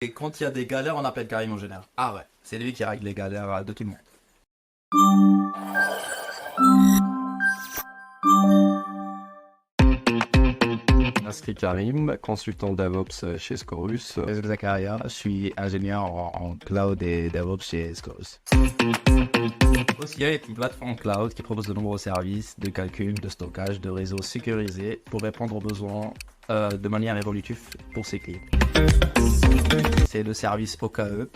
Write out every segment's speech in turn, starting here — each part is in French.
Et quand il y a des galères, on appelle Karim en général. Ah ouais, c'est lui qui règle les galères de tout le monde. Inscrit Karim, consultant DevOps chez Scorus. Je suis Zakaria, je suis ingénieur en cloud et DevOps chez Scores. OCI est une plateforme cloud qui propose de nombreux services de calcul, de stockage, de réseaux sécurisés pour répondre aux besoins de manière évolutive pour ses clients. C'est le service OKE,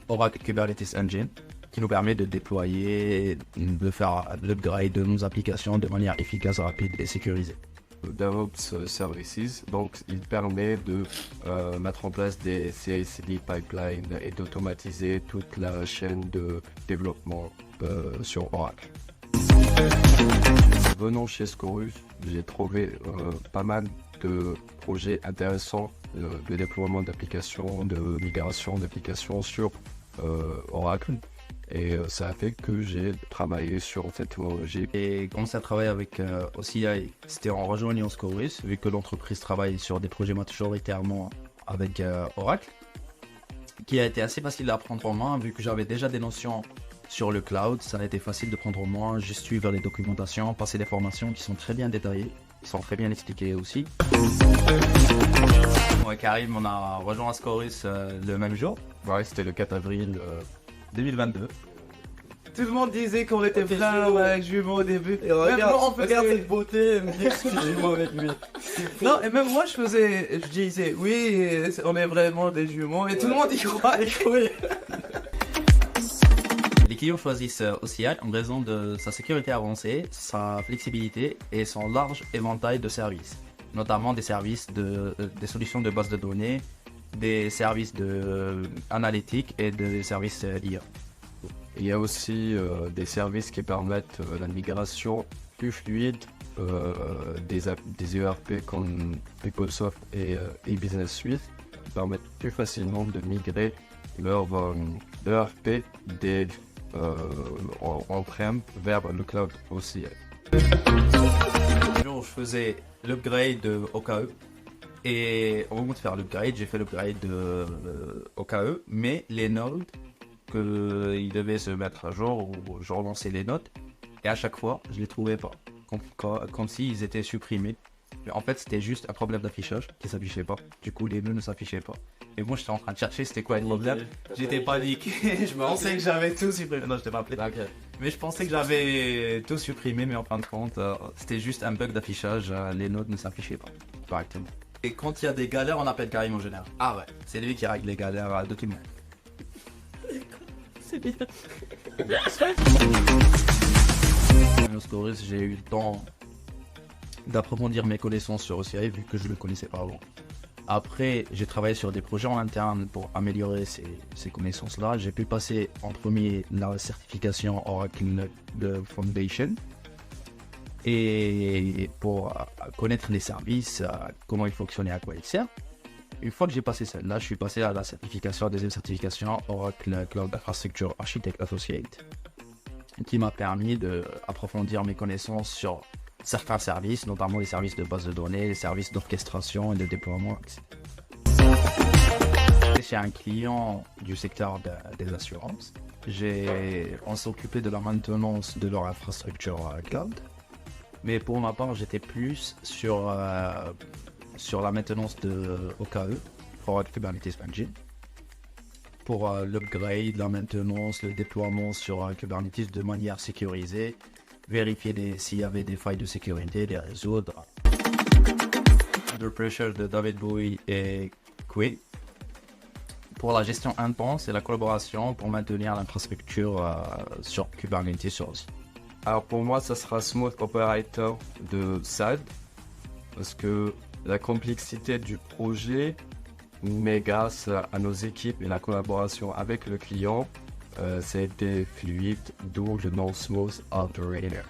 Oracle Kubernetes Engine, qui nous permet de déployer, de faire l'upgrade de nos applications de manière efficace, rapide et sécurisée. DevOps Services, donc il permet de mettre en place des CI/CD pipelines et d'automatiser toute la chaîne de développement sur Oracle. Venant chez Scorus, j'ai trouvé pas mal de projets intéressants de déploiement d'applications, de migration d'applications sur Oracle. Et ça a fait que j'ai travaillé sur cette technologie. Et commencé à travailler avec OCI, c'était en rejoignant Scorus, vu que l'entreprise travaille sur des projets majoritairement avec Oracle, qui a été assez facile à prendre en main, vu que j'avais déjà des notions sur le cloud. Ça a été facile de prendre en main, juste suivre les documentations, passer des formations qui sont très bien détaillées, qui sont très bien expliquées aussi. Moi et Karim, on a rejoint Scorus le même jour. Ouais, c'était le 4 avril 2022. Tout le monde disait qu'on était frères avec jumeaux au début. Et regarde cette beauté, me dit que je suis jumeau avec lui. Non, et même moi je disais oui, on est vraiment des jumeaux, et tout le monde y croit, oui. Les clients choisissent OCI en raison de sa sécurité avancée, sa flexibilité et son large éventail de services, notamment des services des solutions de base de données, des services analytiques et des services IA. Il y a aussi des services qui permettent la migration plus fluide des ERP comme PeopleSoft et eBusiness Suite, qui permettent plus facilement de migrer leur ERP on-prem vers le cloud aussi. Un jour, je faisais l'upgrade de OKE. Et au moment de faire l'upgrade, j'ai fait l'upgrade de OKE, mais les nodes qu'ils devaient se mettre à jour, ou je relançais les notes, et à chaque fois, je les trouvais pas, comme s'ils étaient supprimés. Mais en fait, c'était juste un problème d'affichage qui s'affichait pas. Du coup, les nœuds ne s'affichaient pas. Et moi, j'étais en train de chercher c'était quoi le problème. J'étais paniqué. Je pensais que j'avais tout supprimé. Non, je t'ai pas appelé. Okay. Mais je pensais que j'avais tout supprimé, mais en fin de compte, c'était juste un bug d'affichage. Les nodes ne s'affichaient pas correctement. Et quand il y a des galères, on appelle Karim en général. Ah ouais, c'est lui qui règle les galères de tout le monde. C'est bien. Au Scorus, j'ai eu le temps d'approfondir mes connaissances sur OCI vu que je ne le connaissais pas avant. Après, j'ai travaillé sur des projets en interne pour améliorer ces connaissances-là. J'ai pu passer en premier la certification Oracle de Foundation. Et pour connaître les services, comment ils fonctionnent et à quoi ils servent. Une fois que j'ai passé celle-là, je suis passé à la certification, deuxième certification Oracle Cloud Infrastructure Architect Associate, qui m'a permis d'approfondir mes connaissances sur certains services, notamment les services de base de données, les services d'orchestration et de déploiement. Chez un client du secteur des assurances, on s'est occupé de la maintenance de leur infrastructure cloud. Mais pour ma part, j'étais plus sur la maintenance de OKE, Oracle Kubernetes Engine, pour l'upgrade, la maintenance, le déploiement sur Kubernetes de manière sécurisée, vérifier s'il y avait des failles de sécurité, les résoudre. Under Pressure de David Bowie et Kui, pour la gestion intense et la collaboration pour maintenir l'infrastructure sur Kubernetes aussi. Alors pour moi, ça sera Smooth Operator de SAD, parce que la complexité du projet, mais grâce à nos équipes et la collaboration avec le client, ça a été fluide, d'où le nom Smooth Operator.